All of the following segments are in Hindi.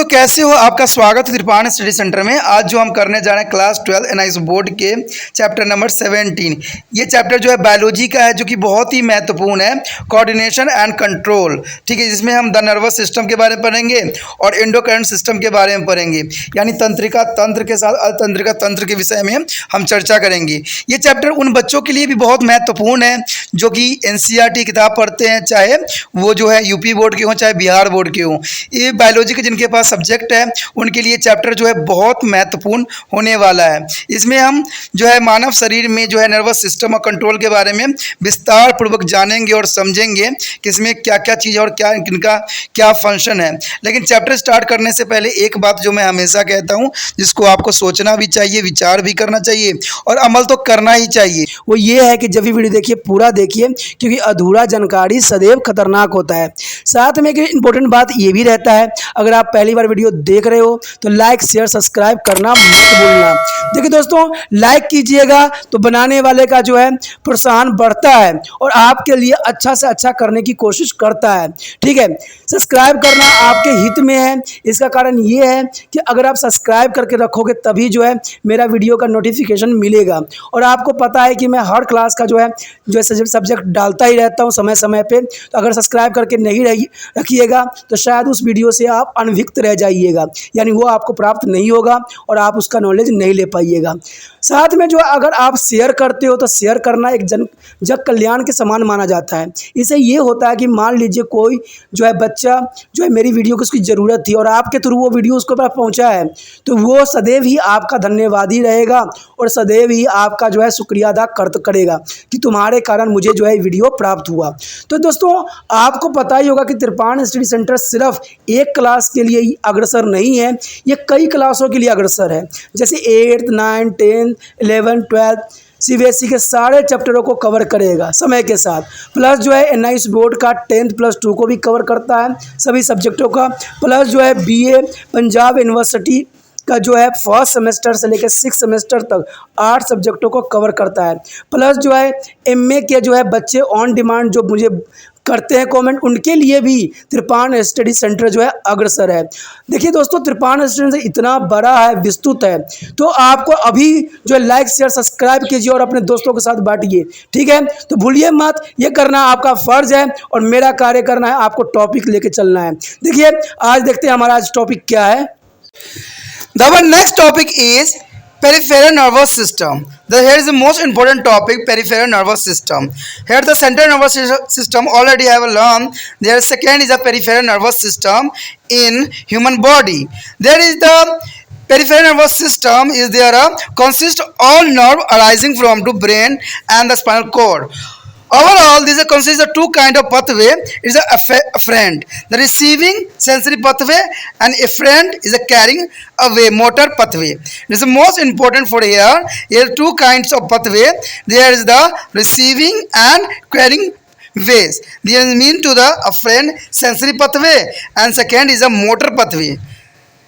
दोस्तों कैसे हो। आपका स्वागत है त्रिपाण स्टडी सेंटर में। आज जो हम करने जा रहे हैं क्लास 12 एनआईएस बोर्ड के चैप्टर नंबर 17। ये चैप्टर जो है बायोलॉजी का है, जो कि बहुत ही महत्वपूर्ण है, कोऑर्डिनेशन एंड कंट्रोल। ठीक है, जिसमें हम द नर्वस सिस्टम के बारे में पढ़ेंगे और एंडोक्राइन सिस्टम के बारे में पढ़ेंगे, यानी तंत्रिका तंत्र के साथ अतंत्रिका तंत्र के विषय में हम चर्चा करेंगे। ये चैप्टर उन बच्चों के लिए भी बहुत महत्वपूर्ण है जो कि एनसीईआरटी किताब पढ़ते हैं, चाहे वो जो है यूपी बोर्ड के हों चाहे बिहार बोर्ड के हों। ये बायोलॉजी के जिनके पास सब्जेक्ट है उनके लिए चैप्टर जो है बहुत महत्वपूर्ण होने वाला है। इसमें हम जो है मानव शरीर में जो है नर्वस सिस्टम और कंट्रोल के बारे में विस्तार पूर्वक जानेंगे और समझेंगे कि इसमें क्या क्या चीज़ और क्या इनका क्या फंक्शन है। लेकिन चैप्टर स्टार्ट करने से पहले एक बात जो मैं हमेशा कहता हूँ, जिसको आपको सोचना भी चाहिए, विचार भी करना चाहिए और अमल तो करना ही चाहिए, वो ये है कि जब भी वीडियो देखिए पूरा देखिए, क्योंकि अधूरा जानकारी सदैव खतरनाक होता है। साथ में एक इम्पोर्टेंट बात ये भी रहता है, अगर आप पहली बार वीडियो देख रहे हो तो लाइक शेयर सब्सक्राइब करना मत भूलना। देखिए दोस्तों, लाइक कीजिएगा तो बनाने वाले का जो है प्रोत्साहन बढ़ता है और आपके लिए अच्छा से अच्छा करने की कोशिश करता है। ठीक है, सब्सक्राइब करना आपके हित में है। इसका कारण ये है कि अगर आप सब्सक्राइब करके रखोगे तभी जो है मेरा वीडियो का नोटिफिकेशन मिलेगा। और आपको पता है कि मैं हर क्लास का जो है सब्जेक्ट डालता ही रहता हूँ समय समय पे। तो अगर सब्सक्राइब करके नहीं रखिएगा तो शायद उस वीडियो से आप अनभिज्ञ रह जाइएगा, यानी वो आपको प्राप्त नहीं होगा और आप उसका नॉलेज नहीं ले पाइएगा। साथ में जो अगर आप शेयर करते हो तो शेयर करना एक जग कल्याण के समान माना जाता है। इससे ये होता है कि मान लीजिए कोई जो है बच्चा जो है मेरी वीडियो को उसकी ज़रूरत थी और आपके थ्रू वो वीडियो उसको पास पहुंचा है, तो वो सदैव ही आपका धन्यवादी रहेगा और सदैव ही आपका जो है शुक्रिया अदा करेगा कि तुम्हारे कारण मुझे जो है वीडियो प्राप्त हुआ। तो दोस्तों, आपको पता ही होगा कि त्रिपाण स्टडी सेंटर सिर्फ एक क्लास के लिए ही अग्रसर नहीं है, ये कई क्लासों के लिए अग्रसर है। जैसे 8th 9th 10th 11th 12th CBSE के सारे चैप्टरों को कवर करेगा समय के साथ। प्लस जो है एनआईएस बोर्ड का 10th+2 को भी कवर करता है, सभी सब्जेक्टों का। प्लस जो है बीए पंजाब यूनिवर्सिटी का जो है फर्स्ट सेमेस्टर से लेकर 6th सेमेस्टर तक 8 सब्जेक्टों को कवर करता है। प्लस जो है एमए के जो है बच्चे ऑन डिमांड जो मुझे करते हैं कमेंट, उनके लिए भी त्रिपाण स्टडी सेंटर जो है अग्रसर है। देखिए दोस्तों, त्रिपाण स्टडी सेंटर इतना बड़ा है, विस्तृत है, तो आपको अभी जो है लाइक शेयर सब्सक्राइब कीजिए और अपने दोस्तों के साथ बांटिए। ठीक है, तो भूलिए मत, ये करना आपका फर्ज है और मेरा कार्य करना है आपको टॉपिक लेके चलना है। देखिए आज देखते हैं हमारा आज टॉपिक क्या है। The next topic is peripheral nervous system. Here is the most important topic, peripheral nervous system. Here the central nervous system already have learned. There second is a peripheral nervous system in human body. There is the peripheral nervous system is there consists all nerve arising from the brain and the spinal cord. Overall, this consists of two kind of pathway. It is a afferent, the receiving sensory pathway, and efferent is a carrying away motor pathway. This is the most important for here. Here are two kinds of pathway. There is the receiving and carrying ways. These mean to the afferent sensory pathway, and second is a motor pathway.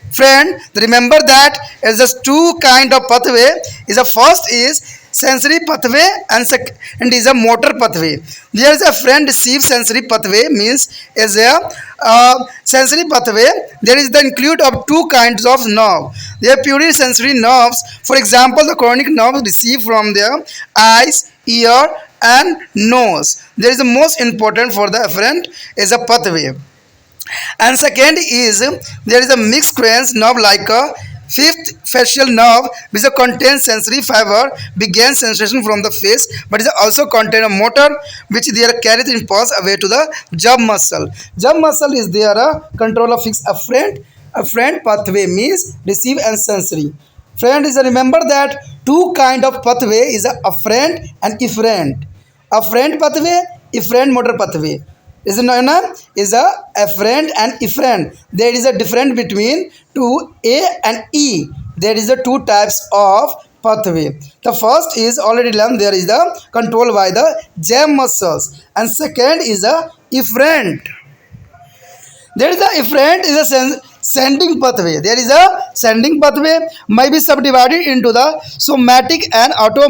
Friend, remember that is just two kind of pathway. Is the first is sensory pathway and second is a motor pathway. There is a friend receive sensory pathway means is a sensory pathway. There is the include of two kinds of nerve. They are purely sensory nerves. For example, the chronic nerve receive from their eyes, ear and nose. There is the most important for the afferent is a pathway. And second is there is a mixed cranial nerve like a fifth facial nerve which contains sensory fiber begins sensation from the face, but it also contain a motor which they are carried impulse away to the jaw muscle. Jaw muscle is there a control of fixed afferent pathway means receive and sensory. Friend, is remember that two kind of pathway is a afferent and efferent. Afferent pathway, efferent motor pathway. Is known is a afferent and efferent. There is a difference between two A and E. There is the two types of pathway. The first is already learned. There is the control by the jaw muscles, and second is a efferent. There is a efferent is a sending pathway. There is a sending pathway may be subdivided into the somatic and auto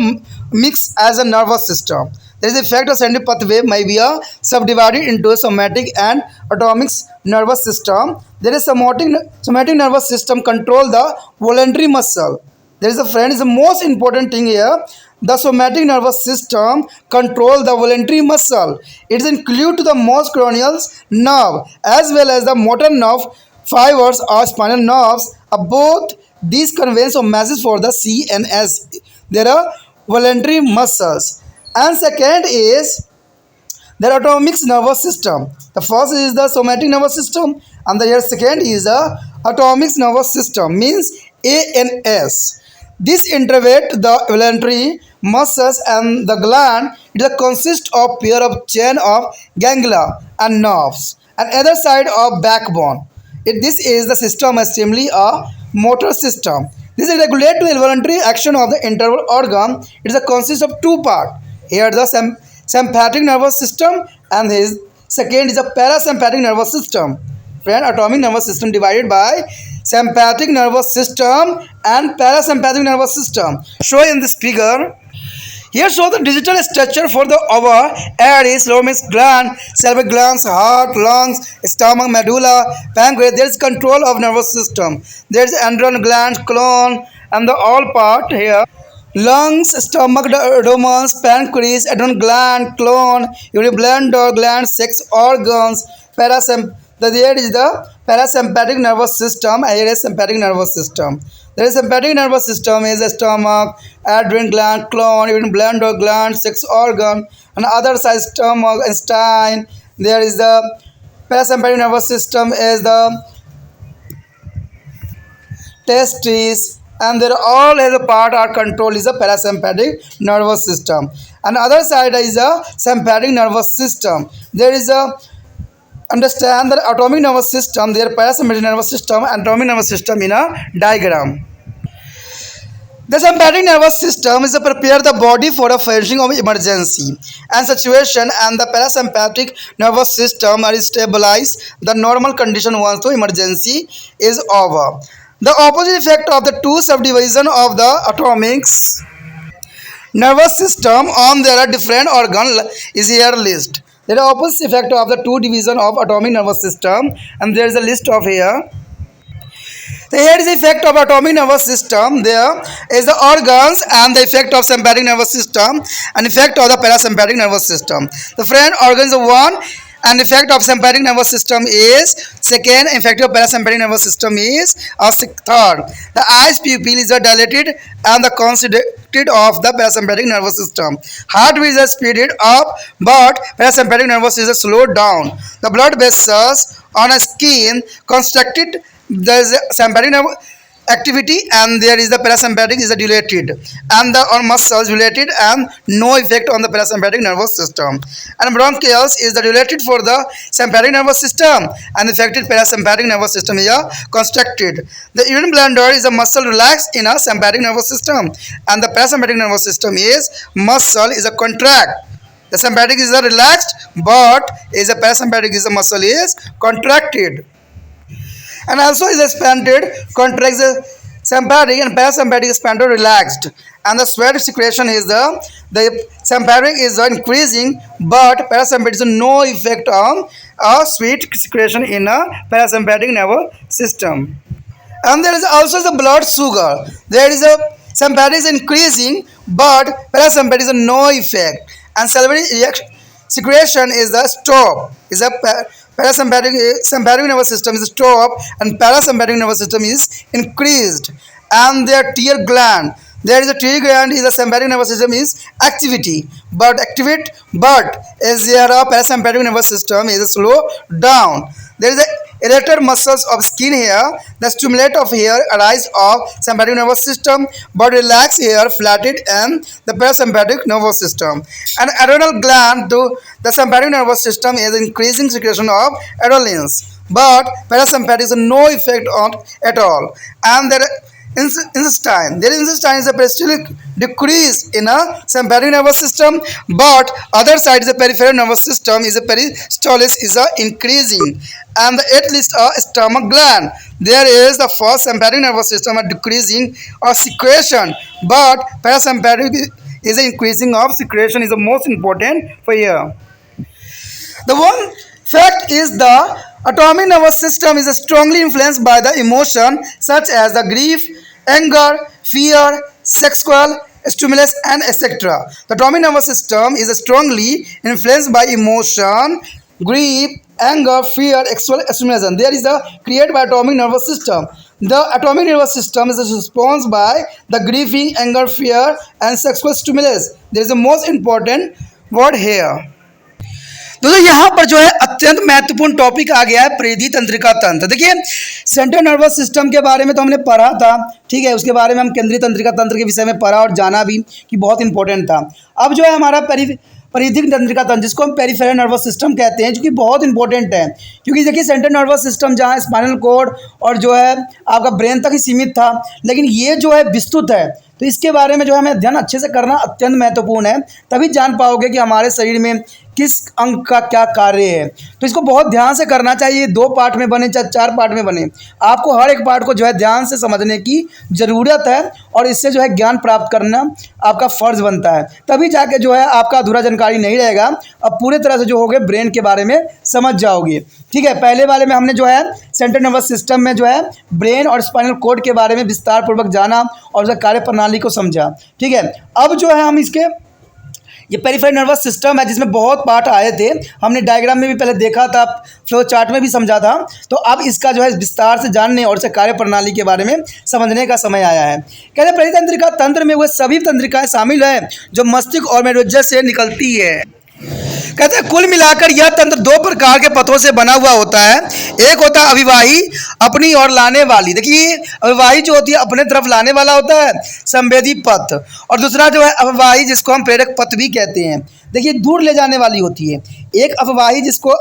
mix as a nervous system. There is the effect of central pathway may be subdivided into somatic and autonomic nervous system. There is somatic nervous system control the voluntary muscle. There is a friend is the most important thing here. The somatic nervous system control the voluntary muscle. It is include to the most cranial nerve as well as the motor nerve fibers or spinal nerves. Both these convey a message for the CNS. There are voluntary muscles. And second is the autonomic nervous system. The first is the somatic nervous system, and the second is the autonomic nervous system, means ANS. This innervate the voluntary muscles and the gland. It consists of pair of chain of ganglia and nerves and other side of backbone. This is the system assembly a motor system. This is regulate to the voluntary action of the internal organ. It is a consist of two parts. Here the sympathetic nervous system and his second is a parasympathetic nervous system. Friend, autonomic nervous system divided by sympathetic nervous system and parasympathetic nervous system. Show in this figure. Here show the digital structure for the our aries, lower gland, salivary glands, heart, lungs, stomach, medulla, pancreas. There is control of nervous system. There is adrenal gland, colon, and the all part here. Lungs, stomach, abdomen, pancreas, adrenal gland, colon, urinary gland, sex organs, there is the parasympathetic nervous system and here is sympathetic nervous system. There is sympathetic nervous system is the stomach, adrenal gland, colon, urinary gland, sex organ, and other side stomach, intestine. There is the parasympathetic nervous system is the testes, and they all as a part are control is a parasympathetic nervous system, and other side is a sympathetic nervous system. There is a understand the autonomic nervous system, their parasympathetic nervous system and autonomic nervous system in a diagram. The sympathetic nervous system is to prepare the body for a functioning of emergency and situation, and the parasympathetic nervous system are stabilize the normal condition once the emergency is over. The opposite effect of the two subdivision of the autonomic nervous system on their different organ is here list. There are opposite effect of the two division of autonomic nervous system, and there is a list of here. So here is the effect of autonomic nervous system. There is the organs and the effect of sympathetic nervous system and effect of the parasympathetic nervous system. The friend organs are one, and effect of sympathetic nervous system is second, effect of parasympathetic nervous system is third. The eyes pupil is dilated and the constricted of the parasympathetic nervous system. Heartbeat is speeded up, but parasympathetic nervous is slowed down. The blood vessels on a skin constricted. There is sympathetic nerve activity, and there is the parasympathetic is dilated, and the on muscles dilated and no effect on the parasympathetic nervous system. And bronchioles is the dilated for the sympathetic nervous system, and affected parasympathetic nervous system is constricted. The urinary bladder is a muscle relaxed in a sympathetic nervous system, and the parasympathetic nervous system is muscle is a contract. The sympathetic is a relaxed, but is a parasympathetic is a muscle is contracted, and also is expanded, contracts the sympathetic and parasympathetic expanded relaxed, and the sweat secretion is the sympathetic is increasing, but parasympathetic is no effect on sweat secretion in a parasympathetic nervous system. And there is also the blood sugar. There is a sympathetic is increasing, but parasympathetic is no effect, and salivary secretion is the stop is a sympathetic nervous system is stopped and parasympathetic nervous system is increased, and their tear gland, there is a tear gland is a sympathetic nervous system is activity but activate, but as there a parasympathetic nervous system is slow down. There is a erector muscles of skin here, the stimulate of hair arise of sympathetic nervous system, but relax hair flattened and the parasympathetic nervous system. And adrenal gland to the sympathetic nervous system is increasing secretion of adrenals, but parasympathetic is no effect on at all. And there intestine. There intestine is a peristaltic decrease in a sympathetic nervous system, but other side is a peripheral nervous system is a peristalsis is a increasing, and the at least a stomach gland. There is the first sympathetic nervous system a decreasing or secretion, but parasympathetic is the increasing of secretion is the most important for here. The one fact is the autonomic nervous system is strongly influenced by the emotion such as the grief, anger, fear, sexual stimulus and etc. The autonomic nervous system is strongly influenced by emotion, grief, anger, fear, sexual stimulation. There is the created by autonomic nervous system. The autonomic nervous system is response by the grieving, anger, fear and sexual stimulus. There is the most important word here. दोस्तों यहाँ पर जो है अत्यंत महत्वपूर्ण टॉपिक आ गया है परिधि तंत्रिका तंत्र। देखिए सेंट्रल नर्वस सिस्टम के बारे में तो हमने पढ़ा था, ठीक है, उसके बारे में हम केंद्रीय तंत्रिका तंत्र के विषय में पढ़ा और जाना भी कि बहुत इंपॉर्टेंट था। अब जो है हमारा परिधि तंत्रिका तंत्र जिसको हम पेरिफेरल नर्वस सिस्टम कहते हैं, जो कि बहुत इंपॉर्टेंट है, क्योंकि देखिए सेंट्रल नर्वस सिस्टम जहाँ स्पाइनल कॉर्ड और जो है आपका ब्रेन तक ही सीमित था, लेकिन ये जो है विस्तृत है, तो इसके बारे में जो है हमें अध्ययन अच्छे से करना अत्यंत महत्वपूर्ण है, तभी जान पाओगे कि हमारे शरीर में किस अंग का क्या कार्य है। तो इसको बहुत ध्यान से करना चाहिए, 2 पार्ट में बने चाहे 4 पार्ट में बने, आपको हर एक पार्ट को जो है ध्यान से समझने की ज़रूरत है और इससे जो है ज्ञान प्राप्त करना आपका फ़र्ज़ बनता है, तभी जाके जो है आपका अधूरा जानकारी नहीं रहेगा, अब पूरे तरह से जो होगे ब्रेन के बारे में समझ जाओगे। ठीक है, पहले वाले में हमने जो है सेंट्रल नर्वस सिस्टम में जो है ब्रेन और स्पाइनल कॉर्ड के बारे में विस्तार पूर्वक जाना और उसका कार्य प्रणाली को समझा। ठीक है, अब जो है हम इसके ये पेरिफेरल नर्वस सिस्टम है जिसमें बहुत पार्ट आए थे, हमने डायग्राम में भी पहले देखा था, फ्लो चार्ट में भी समझा था, तो अब इसका जो है विस्तार से जानने और इसके कार्य प्रणाली के बारे में समझने का समय आया है। कहते हैं परिधि तंत्रिका तंत्र में वह सभी तंत्रिकाएं शामिल है जो मस्तिष्क और मेरुज्जर से निकलती है। कहते हैं कुल मिलाकर यह तंत्र 2 प्रकार के पथों से बना हुआ होता है। एक होता है अभिवाही, अपनी ओर लाने वाली, देखिए अभिवाही जो होती है अपने तरफ लाने वाला होता है, संवेदी पथ, और दूसरा जो है अपवाही जिसको हम प्रेरक पथ भी कहते हैं, देखिए दूर ले जाने वाली होती है। एक अपवाही जिसको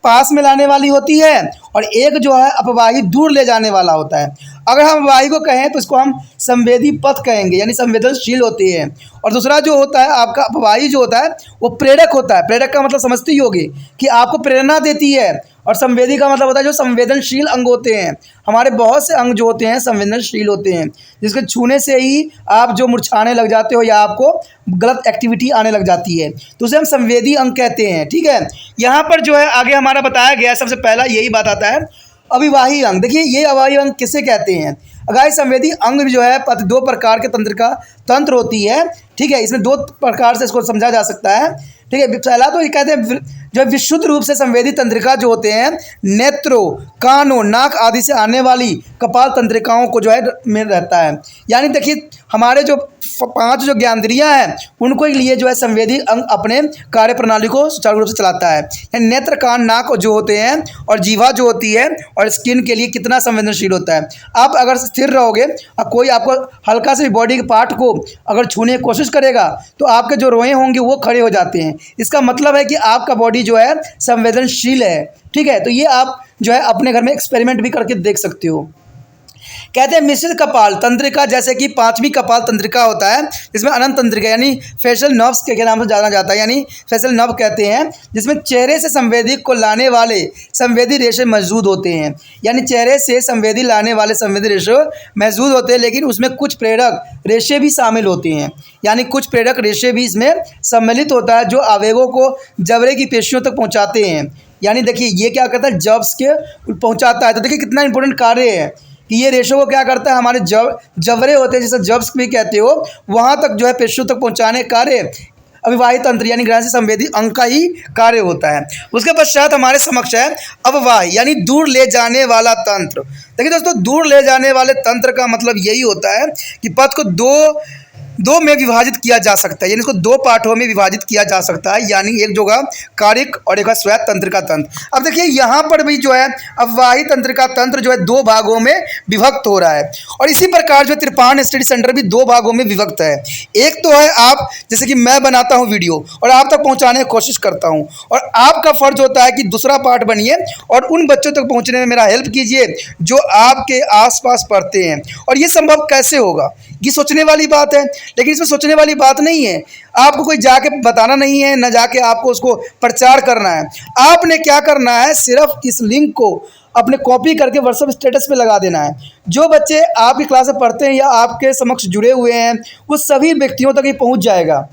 पास में लाने वाली होती है और एक जो है अपवाही दूर ले जाने वाला होता है। अगर हम अपवाही को कहें तो इसको हम संवेदी पथ कहेंगे, यानी संवेदनशील होते हैं, और दूसरा जो होता है आपका अपवाही जो होता है वो प्रेरक होता है। प्रेरक का मतलब समझती ही होगी कि आपको प्रेरणा देती है, और संवेदी का मतलब होता है जो संवेदनशील अंग होते हैं। हमारे बहुत से अंग जो होते हैं संवेदनशील होते हैं, जिसके छूने से ही आप जो मुरझाने लग जाते हो या आपको गलत एक्टिविटी आने लग जाती है, तो उसे हम संवेदी अंग कहते हैं। ठीक है, यहाँ पर जो है आगे हमारा बताया गया सबसे पहला यही बात आता है अभिवाही अंग। देखिए ये अभिवाही अंग किसे कहते हैं? अगर संवेदी अंग जो है 2 प्रकार के तंत्र होती है। ठीक है, इसमें 2 प्रकार से इसको समझा जा सकता है। ठीक है, पहला तो ये कहते हैं जो विशुद्ध रूप से संवेदी तंत्रिका जो होते हैं नेत्रों, कानों, नाक आदि से आने वाली कपाल तंत्रिकाओं को जो है में रहता है। यानी देखिए हमारे जो 5 जो ज्ञानेंद्रियां हैं उनको लिए जो है संवेदी अंग अपने कार्य प्रणाली को सुचारू रूप से चलाता है। यानी नेत्र, कान, नाक जो होते हैं और जीवा जो होती है और स्किन के लिए कितना संवेदनशील होता है। आप अगर स्थिर रहोगे और कोई आपको हल्का से बॉडी के पार्ट को अगर छूने की कोशिश करेगा तो आपके जो रोए होंगे वो खड़े हो जाते हैं। इसका मतलब है कि आपका बॉडी जो है संवेदनशील है। ठीक है, तो ये आप जो है अपने घर में एक्सपेरिमेंट भी करके देख सकते हो। कहते हैं मिश्रित कपाल तंत्रिका, जैसे कि 5वीं कपाल तंत्रिका होता है जिसमें अनंत तंत्रिका यानी फेशियल नर्व्स के नाम से जाना जाता है, यानी फेशियल नर्व कहते हैं, जिसमें चेहरे से संवेदी को लाने वाले संवेदी रेशे मौजूद होते हैं। यानी चेहरे से संवेदी लाने वाले संवेदी रेशे मौजूद होते हैं, लेकिन उसमें कुछ प्रेरक रेशे भी शामिल होते हैं। यानी कुछ प्रेरक रेशे भी इसमें सम्मिलित होता है जो आवेगों को जबड़े की पेशियों तक पहुँचाते हैं। यानी देखिए ये क्या करता है, जब्स के पहुँचाता है। तो देखिए कितना इंपॉर्टेंट कार्य है कि ये रेशो को क्या करता है, हमारे जबड़े होते हैं जिसे जब्स भी कहते हो, वहाँ तक जो है पेशियों तक पहुँचाने कार्य अभिवाही तंत्र यानी ग्रहण से संवेदी अंग का ही कार्य होता है। उसके पश्चात हमारे समक्ष है अपवाही यानी दूर ले जाने वाला तंत्र। देखिए दोस्तों, दूर ले जाने वाले तंत्र का मतलब यही होता है कि पथ को दो में विभाजित किया जा सकता है, यानी इसको 2 पार्टों में विभाजित किया जा सकता है, यानी एक जो कारिक और एक स्वायत्त तंत्रिका तंत्र। अब देखिए यहाँ पर भी जो है अपवाही तंत्रिका तंत्र जो है 2 भागों में विभक्त हो रहा है, और इसी प्रकार जो त्रिपान स्टडी सेंटर भी 2 भागों में विभक्त है। एक तो है आप जैसे कि मैं बनाता हूँ वीडियो और आप तक पहुँचाने की कोशिश करता हूँ, और आपका फर्ज होता है कि दूसरा पार्ट बनिए और उन बच्चों तक पहुँचने में मेरा हेल्प कीजिए जो आपके आसपास पढ़ते हैं। और ये संभव कैसे होगा, ये सोचने वाली बात है, लेकिन इसमें सोचने वाली बात नहीं है। आपको कोई जाके बताना नहीं है, न जाके आपको उसको प्रचार करना है। आपने क्या करना है, सिर्फ इस लिंक को अपने कॉपी करके व्हाट्सएप स्टेटस पे लगा देना है। जो बच्चे आपकी क्लास में पढ़ते हैं या आपके समक्ष जुड़े हुए हैं वो सभी व्यक्तियों तक ये पहुंच जाएगा,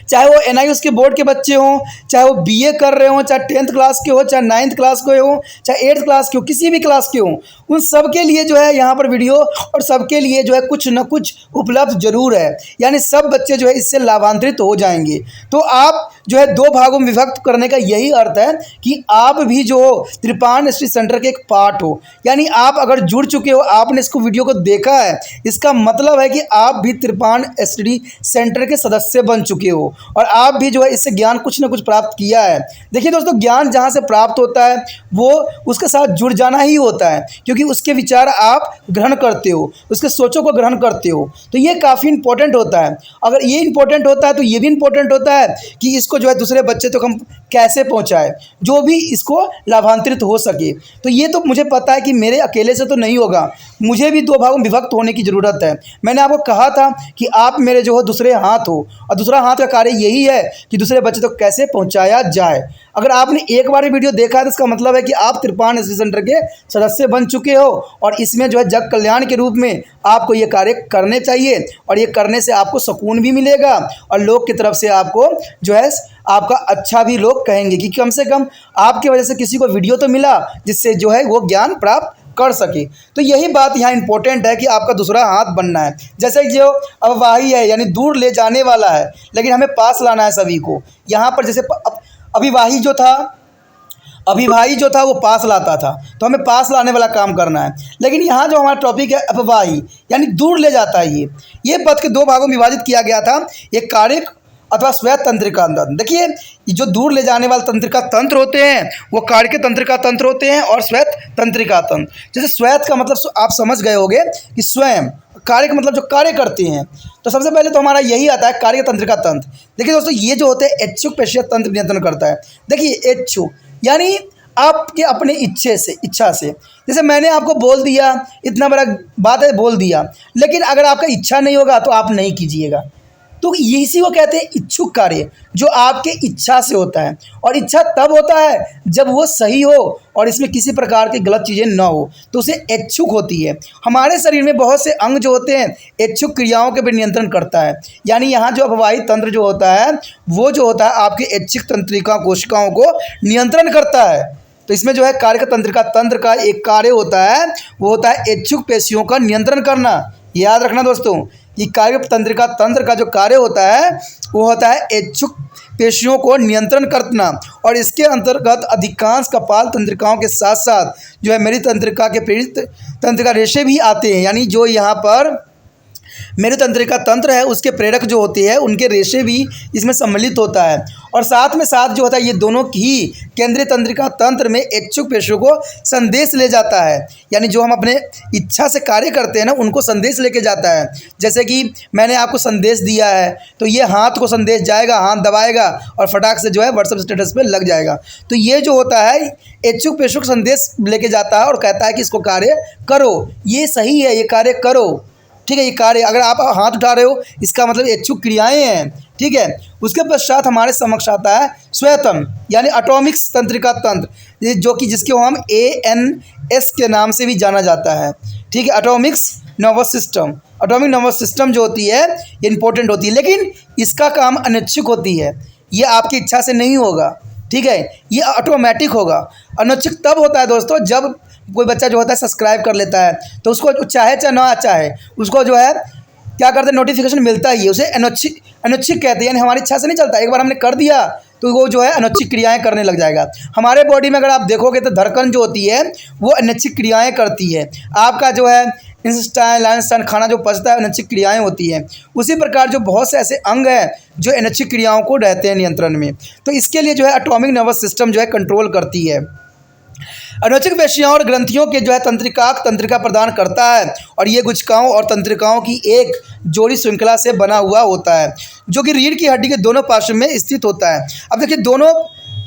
चाहे वो NIOS के बोर्ड के बच्चे हों, चाहे वो BA कर रहे हों, चाहे 10th क्लास के हो, चाहे 9th क्लास के हो, चाहे 8th क्लास के हो, किसी भी क्लास के हों, उन सब के लिए जो है यहाँ पर वीडियो और सबके लिए जो है कुछ न कुछ उपलब्ध जरूर है। यानी सब बच्चे जो है इससे लाभान्वित हो जाएंगे। तो आप जो है 2 भागों में विभक्त करने का यही अर्थ है कि आप भी जो हो त्रिपाण स्टडी सेंटर के एक पार्ट हो। यानी आप अगर जुड़ चुके हो, आपने इसको वीडियो को देखा है, इसका मतलब है कि आप भी त्रिपाण स्टडी सेंटर के सदस्य बन चुके हो और आप भी जो है इससे ज्ञान कुछ ना कुछ प्राप्त किया है। देखिए दोस्तों, ज्ञान जहाँ से प्राप्त होता है वो उसके साथ जुड़ जाना ही होता है, क्योंकि उसके विचार आप ग्रहण करते हो, उसके सोचों को ग्रहण करते हो। तो ये काफ़ी इंपॉर्टेंट होता है। अगर ये इंपॉर्टेंट होता है तो ये भी इंपॉर्टेंट होता है कि इसको जो है दूसरे बच्चे तक हम कैसे पहुँचाएं जो भी इसको लाभान्वित हो सके। तो ये तो मुझे पता है कि मेरे अकेले से तो नहीं होगा, मुझे भी 2 भागों में विभक्त होने की ज़रूरत है। मैंने आपको कहा था कि आप मेरे जो हो दूसरे हाथ हो, और दूसरा हाथ का कार्य यही है कि दूसरे बच्चे तक कैसे पहुंचाया जाए। अगर आपने एक बार वीडियो देखा है तो इसका मतलब है कि आप त्रिपाण स्टडी सेंटर के सदस्य बन चुके हो और इसमें जो है जग कल्याण के रूप में आपको ये कार्य करने चाहिए और ये करने से आपको सुकून भी मिलेगा और लोग की तरफ से आपको जो है आपका अच्छा भी लोग कहेंगे कि कम से कम आपकी वजह से किसी को वीडियो तो मिला जिससे जो है वो ज्ञान प्राप्त कर सके। तो यही बात यहाँ इंपॉर्टेंट है कि आपका दूसरा हाथ बनना है। जैसे जो अविवाही है यानी दूर ले जाने वाला है, लेकिन हमें पास लाना है सभी को। यहाँ पर जैसे अविवाही जो था वो पास लाता था, तो हमें पास लाने वाला काम करना है। लेकिन यहाँ जो हमारा टॉपिक है अपवाही यानी दूर ले जाता है, ये पद के 2 भागों में विभाजित किया गया था, एक कारिक अथवा श्वेत तंत्रिका तंत्र। देखिए, जो दूर ले जाने वाले तंत्रिका तंत्र होते हैं वो कार्य तंत्रिका तंत्र होते हैं और श्वेत तंत्रिका तंत्र। जैसे श्वेत का मतलब आप समझ गए होंगे कि स्वयं, कार्य का मतलब जो कार्य करते हैं। तो सबसे पहले तो हमारा यही आता है कार्य तंत्रिका तंत्र। देखिए दोस्तों, ये जो होते हैं इच्छुक पेशीय तंत्र नियंत्रण करता है। देखिए इच्छुक यानी आपके अपने इच्छा से, जैसे मैंने आपको बोल दिया, इतना बड़ा बात है बोल दिया, लेकिन अगर आपका इच्छा नहीं होगा तो आप नहीं कीजिएगा। तो इसी को कहते हैं इच्छुक कार्य, जो आपके इच्छा से होता है। और इच्छा तब होता है जब वो सही हो और इसमें किसी प्रकार की गलत चीज़ें ना हो, तो उसे इच्छुक होती है। हमारे शरीर में बहुत से अंग जो होते हैं इच्छुक क्रियाओं के भी नियंत्रण करता है। यानी यहाँ जो अपवाही तंत्र जो होता है वो जो होता है आपके इच्छुक तंत्रिका कोशिकाओं को नियंत्रण करता है। तो इसमें जो है कार्य तंत्रिका तंत्र का एक कार्य होता है, वो होता है इच्छुक पेशियों का नियंत्रण करना। याद रखना दोस्तों, ये कार्य तंत्रिका तंत्र का जो कार्य होता है वो होता है इच्छुक पेशियों को नियंत्रण करना। और इसके अंतर्गत अधिकांश कपाल तंत्रिकाओं के साथ साथ जो है मेरी तंत्रिका के प्रेरित तंत्रिका रेशे भी आते हैं। यानी जो यहाँ पर मेरी तंत्रिका तंत्र है उसके प्रेरक जो होते हैं उनके रेशे भी इसमें सम्मिलित होता है। और साथ में साथ जो होता है ये दोनों ही केंद्रीय तंत्रिका तंत्र में इच्छुक पेशियों को संदेश ले जाता है। यानी जो हम अपने इच्छा से कार्य करते हैं ना उनको संदेश लेके जाता है। जैसे कि मैंने आपको संदेश दिया है तो ये हाथ को संदेश जाएगा, हाथ दबाएगा और फटाक से जो है व्हाट्सएप स्टेटस पे लग जाएगा। तो ये जो होता है इच्छुक पेशियों को संदेश लेके जाता है और कहता है कि इसको कार्य करो, ये सही है, ये कार्य करो। ठीक है, ये कार्य अगर आप हाथ उठा रहे हो इसका मतलब इच्छुक क्रियाएं हैं। ठीक है, उसके पश्चात हमारे समक्ष आता है स्वयतम यानी एटॉमिक्स तंत्रिका तंत्र, जो कि जिसको हम ANS के नाम से भी जाना जाता है। ठीक है, Atomics nervous system. Atomic nervous system जो होती है ये इंपॉर्टेंट होती है, लेकिन इसका काम अनिच्छुक होती है, ये आपकी इच्छा से नहीं होगा। ठीक है, ये ऑटोमेटिक होगा। अनिच्छुक तब होता है दोस्तों जब कोई बच्चा जो होता है सब्सक्राइब कर लेता है, तो उसको चाहे चाहे ना चाहे उसको जो है क्या करते हैं नोटिफिकेशन मिलता ही है, उसे अनैच्छिक कहते हैं। यानी हमारी इच्छा से नहीं चलता, एक बार हमने कर दिया तो वो जो है अनैच्छिक क्रियाएं करने लग जाएगा। हमारे बॉडी में अगर आप देखोगे तो धड़कन जो होती है वो अनैच्छिक क्रियाएं करती है। आपका जो है इंस्टाइन लाइन खाना जो पचता है अनैच्छिक क्रियाएं होती हैं। उसी प्रकार जो बहुत से ऐसे अंग हैं जो अनैच्छिक क्रियाओं को रहते हैं नियंत्रण में। तो इसके लिए जो है एटॉमिक नर्वस सिस्टम जो है कंट्रोल करती है। अनैच्छिक पेशियाओं और ग्रंथियों के जो है तंत्रिका प्रदान करता है और ये गुच्छिकाओं और तंत्रिकाओं की एक जोड़ी श्रृंखला से बना हुआ होता है जो कि रीढ़ की हड्डी के दोनों पार्श्व में स्थित होता है। अब देखिए दोनों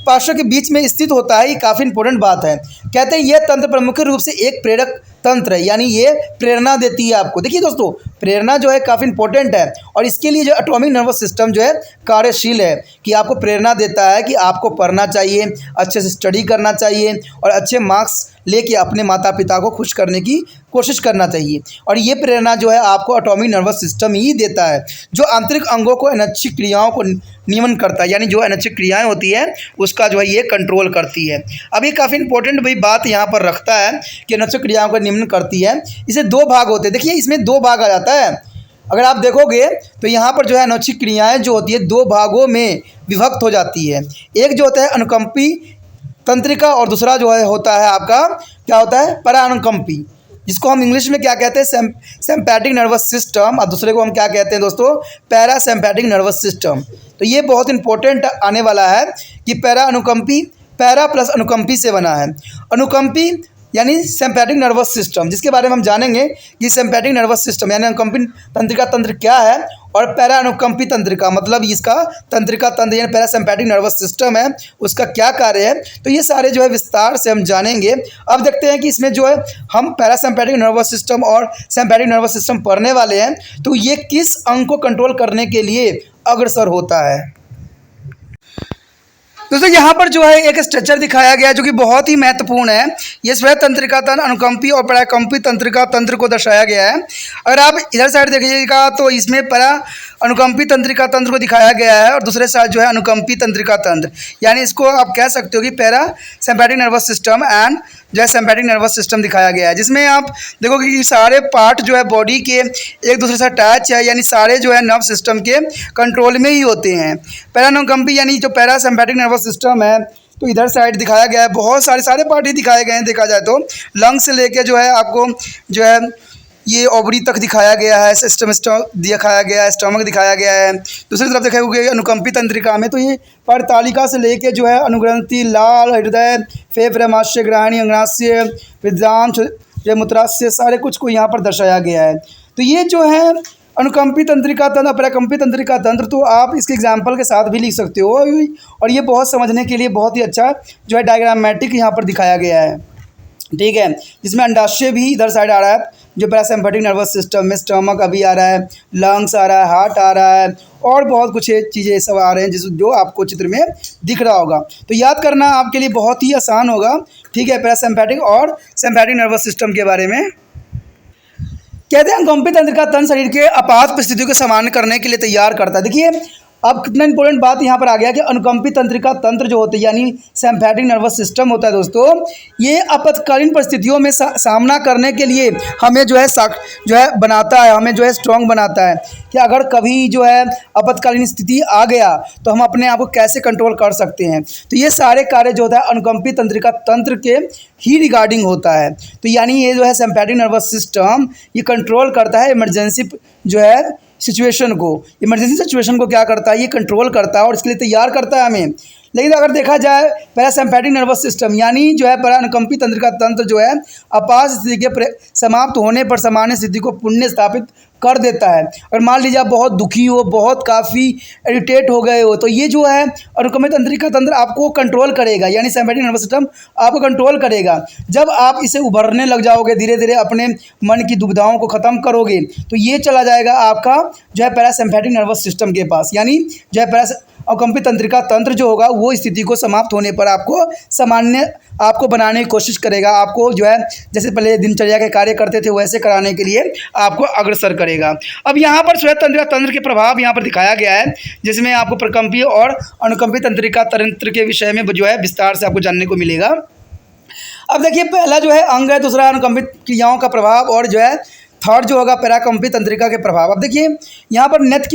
पार्श्व के बीच में स्थित होता है, ये काफ़ी इंपॉर्टेंट बात है। कहते हैं यह तंत्र प्रमुख रूप से एक प्रेरक तंत्र है, यानी ये प्रेरणा देती है आपको। देखिए दोस्तों, प्रेरणा जो है काफ़ी इंपॉर्टेंट है और इसके लिए जो ऑटोनॉमिक नर्वस सिस्टम जो है कार्यशील है कि आपको प्रेरणा देता है कि आपको पढ़ना चाहिए, अच्छे से स्टडी करना चाहिए और अच्छे मार्क्स लेके अपने माता पिता को खुश करने की कोशिश करना चाहिए। और ये प्रेरणा जो है आपको ऑटोनॉमिक नर्वस सिस्टम ही देता है, जो आंतरिक अंगों को अनैच्छिक क्रियाओं को नियमन करता है, यानी जो अनैच्छिक क्रियाएं होती है उसका जो है ये कंट्रोल करती है। अब ये काफ़ी इंपॉर्टेंट भाई बात यहाँ पर रखता है कि अनैच्छिक क्रियाओं का नियमन करती है। इसे दो भाग होते हैं, देखिए इसमें दो भाग आ जाता है। अगर आप देखोगे तो यहाँ पर जो है अनैच्छिक क्रियाएँ जो होती है दो भागों में विभक्त हो जाती है। एक जो होता है अनुकंपी तंत्रिका और दूसरा जो है होता है आपका क्या होता है परानुकंपी, जिसको हम इंग्लिश में क्या कहते हैं सिम्पैथिक नर्वस सिस्टम, और दूसरे को हम क्या कहते हैं दोस्तों पैरासिम्पैथिक नर्वस सिस्टम। तो ये बहुत इंपॉर्टेंट आने वाला है कि अनुकंपी पैरा प्लस अनुकंपी से बना है। अनुकंपी यानी सिम्पैथिक नर्वस सिस्टम, जिसके बारे में हम जानेंगे कि सिम्पैथिक नर्वस सिस्टम यानी अनुकंपी तंत्रिका तंत्र क्या है और पैरा अनुकंपी तंत्रिका मतलब इसका तंत्रिका तंत्र यानी पैरासिम्पैथिक नर्वस सिस्टम है उसका क्या कार्य है। तो ये सारे जो है विस्तार से हम जानेंगे। अब देखते हैं कि इसमें जो है हम पैरासिम्पैथिक नर्वस सिस्टम और सिम्पैथिक नर्वस सिस्टम पढ़ने वाले हैं, तो ये किस अंग को कंट्रोल करने के लिए अग्रसर होता है। दोस्तों यहाँ पर जो है एक स्ट्रक्चर दिखाया गया है जो कि बहुत ही महत्वपूर्ण है। ये स्वयं तंत्रिका तंत्र, अनुकंपी और पराकंपी तंत्रिका तंत्र को दर्शाया गया है। अगर आप इधर साइड देखिएगा तो इसमें परा अनुकंपी तंत्रिका तंत्र को दिखाया गया है और दूसरे साइड जो है अनुकंपी तंत्रिका तंत्र, यानी इसको आप कह सकते हो कि पैरा सिम्पैथिक नर्वस सिस्टम एंड जो है सिम्पैथिक नर्वस सिस्टम दिखाया गया है, जिसमें आप देखोगे कि सारे पार्ट जो है बॉडी के एक दूसरे से अटैच है, यानी सारे जो है नर्व सिस्टम के कंट्रोल में ही होते हैं। पैरानुकंपी यानी जो पैरा सिम्पैथिक नर्वस सिस्टम है तो इधर साइड दिखाया गया है, बहुत सारे पार्ट ही दिखाए गए हैं। देखा जाए तो लंग से लेके जो है आपको जो है ये ओवरी तक दिखाया गया है, सिस्टम दिखाया गया है, स्टमक दिखाया गया है। दूसरी तरफ देखोगे अनुकंपी तंत्रिका में तो ये परतालिका से लेके जो है अनुग्रंथि, लाल, हृदय, फेफड़े, आमाशय, ग्रहणी, अंगाशय, विद्रांश, मूत्राशय सारे कुछ को यहाँ पर दर्शाया गया है। तो ये जो है अनुकंपी तंत्रिका तंत्र, पराकंपी तंत्रिका तंत्र, तो आप इसके एग्जाम्पल के साथ भी लिख सकते हो और ये बहुत समझने के लिए बहुत ही अच्छा जो है डायग्रामेटिक यहाँ पर दिखाया गया है, ठीक है। जिसमें अंडाशय भी इधर साइड आ रहा है, जो पैरासिम्पैथिक नर्वस सिस्टम में स्टमक अभी आ रहा है, लंग्स आ रहा है, हार्ट आ रहा है और बहुत कुछ चीज़ें सब आ रहे हैं जो आपको चित्र में दिख रहा होगा। तो याद करना आपके लिए बहुत ही आसान होगा, ठीक है। पैरासिम्पैथिक और सिम्पैथिक नर्वस सिस्टम के बारे में कहते हैं अनुकंपी तंत्रिका तंत्र शरीर के आपात परिस्थितियों को सामान्य करने के लिए तैयार करता है। देखिए अब कितना इंपॉर्टेंट बात यहाँ पर आ गया कि अनुकंपी तंत्रिका तंत्र जो होते हैं यानी सिम्पैथिक नर्वस सिस्टम होता है दोस्तों, ये आपातकालीन परिस्थितियों में सामना करने के लिए हमें जो है बनाता है, हमें जो है स्ट्रॉन्ग बनाता है कि अगर कभी जो है आपातकालीन स्थिति आ गया तो हम अपने आप को कैसे कंट्रोल कर सकते हैं। तो ये सारे कार्य जो होता है अनुकंपी तंत्रिका तंत्र के ही रिगार्डिंग होता है। तो यानी ये जो है सिम्पैथिक नर्वस सिस्टम ये कंट्रोल करता है इमरजेंसी जो है सिचुएशन को, इमरजेंसी सिचुएशन को क्या करता है ये कंट्रोल करता है और इसके लिए तैयार करता है हमें। लेकिन अगर देखा जाए पैरासिम्पैथिक नर्वस सिस्टम यानी जो है पैरानुकंपी तंत्रिका तंत्र जो है आपात स्थिति के समाप्त होने पर सामान्य स्थिति को पुनः स्थापित कर देता है। और मान लीजिए आप बहुत दुखी हो, बहुत काफ़ी इरिटेट हो गए हो, तो ये जो है अनुकंपी तंत्रिका तंत्र आपको कंट्रोल करेगा, यानी सिम्पैथिक नर्वस सिस्टम आपको कंट्रोल करेगा। जब आप इसे उभरने लग जाओगे, धीरे धीरे अपने मन की दुविधाओं को ख़त्म करोगे, तो ये चला जाएगा आपका जो है पैरासिम्पैथिक नर्वस सिस्टम के पास, यानी जो है अनुकंपी तंत्रिका तंत्र जो होगा वो स्थिति को समाप्त होने पर आपको सामान्य आपको बनाने की कोशिश करेगा, आपको जो है जैसे पहले दिनचर्या के कार्य करते थे वैसे कराने के लिए आपको अग्रसर करेगा। अब यहाँ पर स्वयं तंत्रिका तंत्र के प्रभाव यहाँ पर दिखाया गया है, जिसमें आपको प्रकंपी और अनुकंपी तंत्रिका तंत्र के विषय में जो है विस्तार से आपको जानने को मिलेगा। अब देखिए पहला जो है अंग है, दूसरा अनुकंपित क्रियाओं का प्रभाव और जो है थर्ड जो होगा पैराकंपी तंत्रिका के प्रभाव। अब देखिए यहाँ पर नेत्र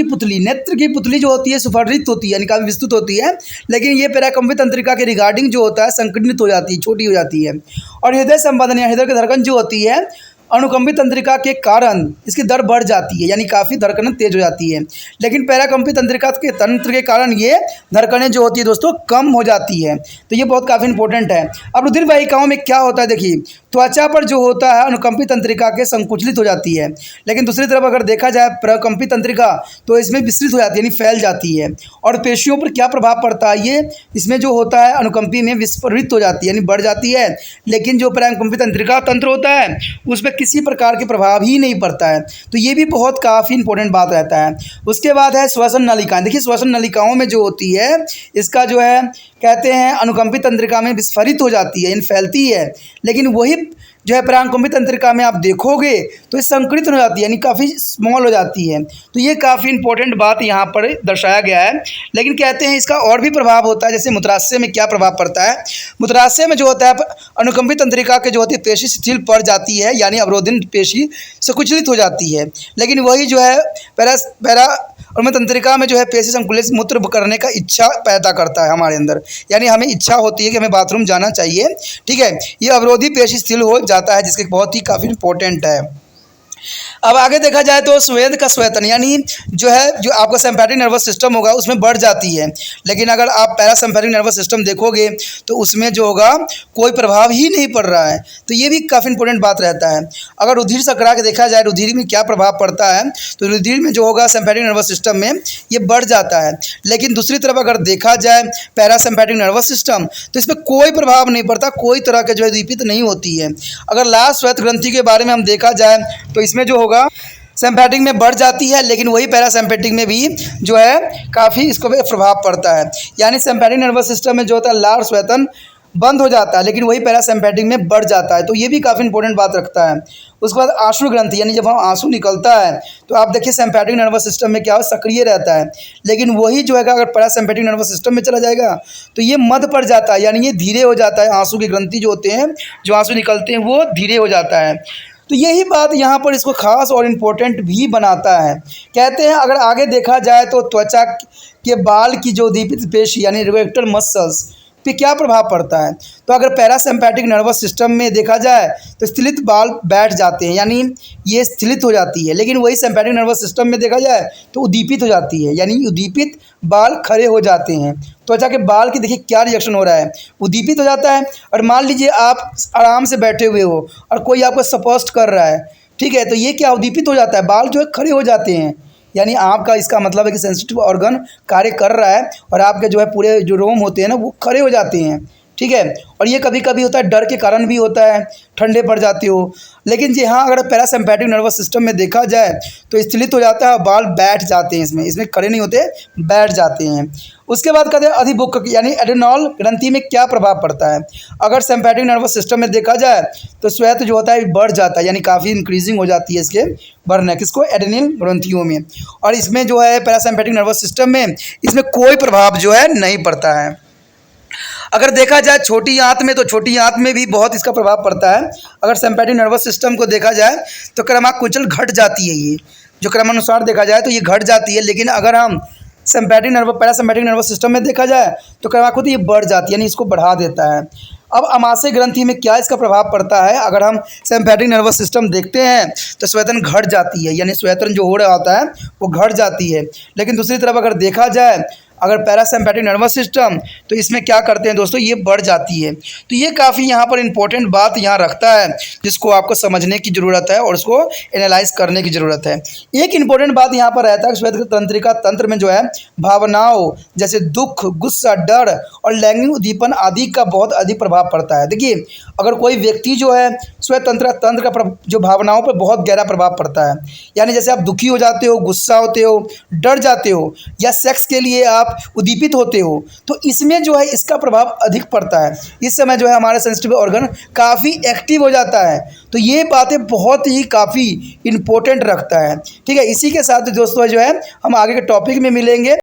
की पुतली जो होती है सुफलित होती है, यानी काफ़ी विस्तृत होती है, लेकिन ये पैराकंपी तंत्रिका के रिगार्डिंग जो होता है संकीर्णित हो जाती है, छोटी हो जाती है। और हृदय संबंधन या हृदय की धड़कन जो होती है अनुकंपी तंत्रिका के कारण इसकी दर बढ़ जाती है, यानी काफ़ी धड़कनें तेज हो जाती है। लेकिन पैराकंपी तंत्रिका के तंत्र के कारण ये धड़कनें जो होती है दोस्तों कम हो जाती है। तो ये बहुत काफ़ी इंपॉर्टेंट है। अब रुधिर वाहिकाओं में क्या होता है, देखिए त्वचा पर जो होता है अनुकंपी तंत्रिका के संकुचित हो जाती है, लेकिन दूसरी तरफ अगर देखा जाए प्रकंपी तंत्रिका तो इसमें विस्तृत हो जाती है, यानी फैल जाती है। और पेशियों पर क्या प्रभाव पड़ता है, ये इसमें जो होता है अनुकंपी में विस्फोरित हो जाती है, यानी बढ़ जाती है। लेकिन जो प्रकंपी तंत्रिका तंत्र होता है उस पर किसी प्रकार के प्रभाव ही नहीं पड़ता है। तो ये भी बहुत काफ़ी इंपॉर्टेंट बात रहता है। उसके बाद है श्वसन नलिकाएं। देखिए श्वसन नलिकाओं में जो होती है इसका जो है कहते हैं अनुकंपी तंत्रिका में विस्फोरित हो जाती है, यानी फैलती है। लेकिन वही जो है प्राकंपी तंत्रिका में आप देखोगे तो ये संकुचित हो जाती है, यानी काफ़ी स्मॉल हो जाती है। तो ये काफ़ी इंपॉर्टेंट बात यहाँ पर दर्शाया गया है। लेकिन कहते हैं इसका और भी प्रभाव होता है, जैसे मूत्राशय में क्या प्रभाव पड़ता है। मूत्राशय में जो होता है अनुकंपी तंत्रिका के जो होती है पेशी शिथिल पड़ जाती है, यानी अवरोधन पेशी संकुचित हो जाती है। लेकिन वही जो है पैरा और में तंत्रिका में जो है पेशी संकुलित मूत्र करने का इच्छा पैदा करता है हमारे अंदर, यानी हमें इच्छा होती है कि हमें बाथरूम जाना चाहिए। ठीक है, ये अवरोधी पेशी शिथिल हो जाता है, जिसके बहुत ही काफ़ी इंपॉर्टेंट है। अब आगे देखा जाए तो स्वेद का स्वेदन, यानी जो है जो आपका सिम्पैथिक नर्वस सिस्टम होगा उसमें बढ़ जाती है। लेकिन अगर आप पैरासिम्पैथिक नर्वस सिस्टम देखोगे तो उसमें जो होगा कोई प्रभाव ही नहीं पड़ रहा है। तो ये भी काफ़ी इंपॉर्टेंट बात रहता है। अगर रुधिर सकरा के देखा जाए रुधिर में क्या प्रभाव पड़ता है, तो रुधिर में जो होगा सिम्पैथिक नर्वस सिस्टम में ये बढ़ जाता है। लेकिन दूसरी तरफ अगर देखा जाए पैरासिम्पैथिक नर्वस सिस्टम तो इसमें कोई प्रभाव नहीं पड़ता, कोई तरह के जो है दीपित नहीं होती है। अगर लाल श्वेत ग्रंथि के बारे में हम देखा जाए तो इसमें जो सिम्पैथिक में बढ़ जाती है, लेकिन वही पैरासिम्पैथिक में भी जो है काफ़ी इसको प्रभाव पड़ता है। यानी सिम्पैथिक नर्वस सिस्टम में जो होता है लाल श्वेतन बंद हो जाता है, लेकिन वही पैरासिम्पैथिक में बढ़ जाता है। तो ये भी काफ़ी इंपॉर्टेंट बात रखता है। उसके बाद आंसू ग्रंथि, यानी जब हम आंसू निकलता है तो आप देखिए सिम्पैथिक नर्वस सिस्टम में क्या हो सक्रिय रहता है, लेकिन वही जो है अगर पैरासिम्पैथिक नर्वस सिस्टम में चला जाएगा तो ये मध्य पड़ जाता है, यानी ये धीरे हो जाता है। आंसू की ग्रंथि जो होते हैं जो आंसू निकलते हैं वो धीरे हो जाता है। तो यही बात यहाँ पर इसको खास और इम्पोर्टेंट भी बनाता है। कहते हैं अगर आगे देखा जाए तो त्वचा के बाल की जो दीपित पेशी यानी रिवेक्टर मसल्स पे क्या प्रभाव पड़ता है। तो अगर पैरासिम्पैथिक नर्वस सिस्टम में देखा जाए तो स्थिलित बाल बैठ जाते हैं, यानी ये स्थिलित हो जाती है। लेकिन वही सिम्पैथिक नर्वस सिस्टम में देखा जाए तो उद्दीपित हो जाती है, यानी उद्दीपित बाल खड़े हो जाते हैं। त्वचा के बाल की देखिए क्या रिएक्शन हो रहा है, उद्दीपित हो जाता है। और मान लीजिए आप आराम से बैठे हुए हो और कोई आपको स्पष्ट कर रहा है, ठीक है, तो ये क्या उद्दीपित हो जाता है, बाल जो है खड़े हो जाते हैं। यानी आपका इसका मतलब है कि सेंसिटिव ऑर्गन कार्य कर रहा है और आपके जो है पूरे जो रोम होते हैं ना वो खड़े हो जाते हैं। ठीक है, और ये कभी कभी होता है डर के कारण भी होता है, ठंडे पड़ जाते हो। लेकिन जी हाँ, अगर पैरासिम्पैथिक नर्वस सिस्टम में देखा जाए तो स्थिलित हो जाता है, बाल बैठ जाते हैं, इसमें खड़े नहीं होते, बैठ जाते हैं। उसके बाद कहते हैं अधिभुक यानी एडेनॉल ग्रंथि में क्या प्रभाव पड़ता है। अगर सिम्पैथिक नर्वस सिस्टम में देखा जाए तो श्वेत जो होता है बढ़ जाता है, यानी काफ़ी इंक्रीजिंग हो जाती है इसके बढ़ने, किसको, एडेनिल ग्रंथियों में। और इसमें जो है पैरासिम्पैथिक नर्वस सिस्टम में इसमें कोई प्रभाव जो है नहीं पड़ता है। अगर देखा जाए छोटी आंत में तो छोटी आंत में भी बहुत इसका प्रभाव पड़ता है। अगर सिम्पैथिक नर्वस सिस्टम को देखा जाए तो क्रमाकुचल घट जाती है, ये जो क्रमानुसार देखा जाए तो ये घट जाती है। लेकिन अगर हम पैरासिम्पैथिक नर्वस सिस्टम में देखा जाए तो क्रमाकुचल ये बढ़ जाती है, यानी इसको बढ़ा देता है। अब अमाशय ग्रंथि में क्या इसका प्रभाव पड़ता है। अगर हम सिम्पैथिक नर्वस सिस्टम देखते हैं तो श्वेतन घट जाती है, यानी श्वेतन जो हो रहा होता है वो घट जाती है। लेकिन दूसरी तरफ अगर देखा जाए अगर पैरासिम्पैथिक नर्वस सिस्टम तो इसमें क्या करते हैं दोस्तों, ये बढ़ जाती है। तो ये काफ़ी यहाँ पर इंपॉर्टेंट बात यहाँ रखता है जिसको आपको समझने की ज़रूरत है और उसको एनालाइज करने की ज़रूरत है। एक इंपॉर्टेंट बात यहाँ पर रहता है श्वेत तंत्रिका तंत्र में जो है भावनाओं जैसे दुख, गुस्सा, डर और लैंगिक उद्दीपन आदि का बहुत अधिक प्रभाव पड़ता है। देखिए अगर कोई व्यक्ति जो है श्वेत तंत्र का जो भावनाओं पर बहुत गहरा प्रभाव पड़ता है, यानी जैसे आप दुखी हो जाते हो, गुस्सा होते हो, डर जाते हो या सेक्स के लिए आप उद्दीपित होते हो, तो इसमें जो है इसका प्रभाव अधिक पड़ता है। इस समय जो है हमारा सेंसिटिव ऑर्गन काफ़ी एक्टिव हो जाता है। तो ये बातें बहुत ही काफ़ी इम्पोर्टेंट रखता है। ठीक है, इसी के साथ दोस्तों जो है हम आगे के टॉपिक में मिलेंगे।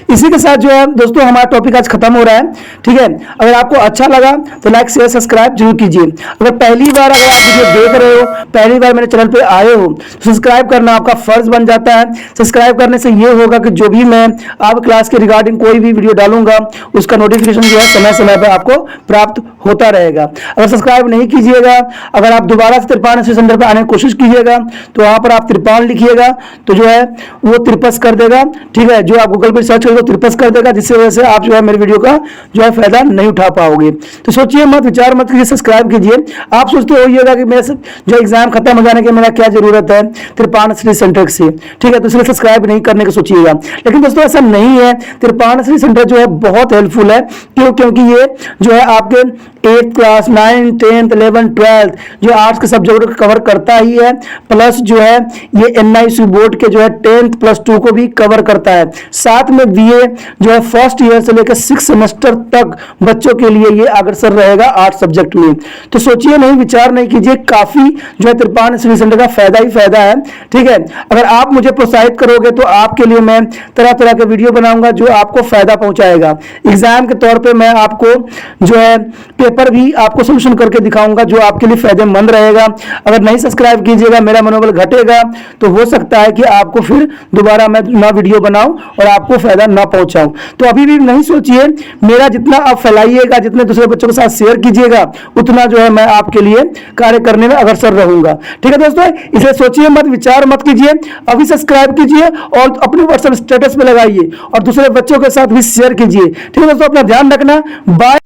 इसी के साथ जो है दोस्तों हमारा टॉपिक आज खत्म हो रहा है। ठीक है, अगर आपको अच्छा लगा तो लाइक शेयर सब्सक्राइब जरूर कीजिए। अगर पहली बार अगर आप वीडियो देख रहे हो, पहली बार मेरे चैनल पे आए हो, तो सब्सक्राइब करना आपका फर्ज बन जाता है। सब्सक्राइब करने से ये होगा कि जो भी मैं आप क्लास के रिगार्डिंग कोई भी वीडियो डालूंगा उसका नोटिफिकेशन जो है समय समय पर आपको प्राप्त होता रहेगा। अगर सब्सक्राइब नहीं कीजिएगा, अगर आप दोबारा से तिरपान सेंटर पर आने की कोशिश कीजिएगा तो वहां पर आप तिरपान लिखिएगा तो जो है वो तिरपस कर देगा। ठीक है, जो आप गूगल पर सर्च करेंगे तिरपस कर देगा, जिससे वजह से आप जो है मेरे वीडियो का जो है फायदा नहीं उठा पाओगे। तो सोचिए मत, विचार मत कीजिए, सब्सक्राइब कीजिए। आप सोचते होइएगा कि मेरे जो एग्जाम खत्म हो जाने के मेरा क्या जरूरत है तिरपान श्री सेंटर से। ठीक है, तो इसलिए सब्सक्राइब नहीं करने का सोचिएगा, लेकिन दोस्तों ऐसा नहीं है। तिरपान श्री सेंटर जो है बहुत हेल्पफुल है। क्यों? क्योंकि ये जो है आपके 8th class 9th 10th 11th 12th जो आर्ट्स के सब्जेक्ट कवर करता ही है, प्लस जो है ये NIC बोर्ड के जो है 10th प्लस 2 को भी कवर करता है। साथ में BA जो है फर्स्ट ईयर से लेकर 6 सेमेस्टर तक बच्चों के लिए ये अग्रसर रहेगा आर्ट्स सब्जेक्ट में। तो सोचिए नहीं, विचार नहीं कीजिए, काफी जो है तिरपान श्री सेंटर का फायदा ही फायदा है। ठीक है, अगर आप मुझे प्रोत्साहित करोगे तो आपके लिए मैं तरह तरह के वीडियो बनाऊंगा जो आपको फायदा पहुंचाएगा। एग्जाम के तौर पे मैं आपको जो है पेपर भी आपको सोल्यूशन करके दिखाऊंगा जो आपके लिए फायदेमंद रहेगा। अगर नहीं सब्सक्राइब कीजिएगा, मेरा मनोबल घटेगा, तो हो सकता है कि आपको फिर दोबारा मैं ना वीडियो बनाऊं और आपको फायदा ना पहुंचाऊं। तो अभी भी नहीं सोचिए, मेरा जितना आप फैलाइएगा, जितने दूसरे बच्चों के साथ शेयर कीजिएगा, उतना जो है मैं आपके लिए कार्य करने में अग्रसर रहूंगा। ठीक है दोस्तों, इसे सोचिए मत, विचार मत कीजिए, अभी सब्सक्राइब कीजिए और अपने व्हाट्सएप स्टेटस पे लगाइए और दूसरे बच्चों के साथ भी शेयर कीजिए। ठीक है दोस्तों, अपना ध्यान रखना। बाय।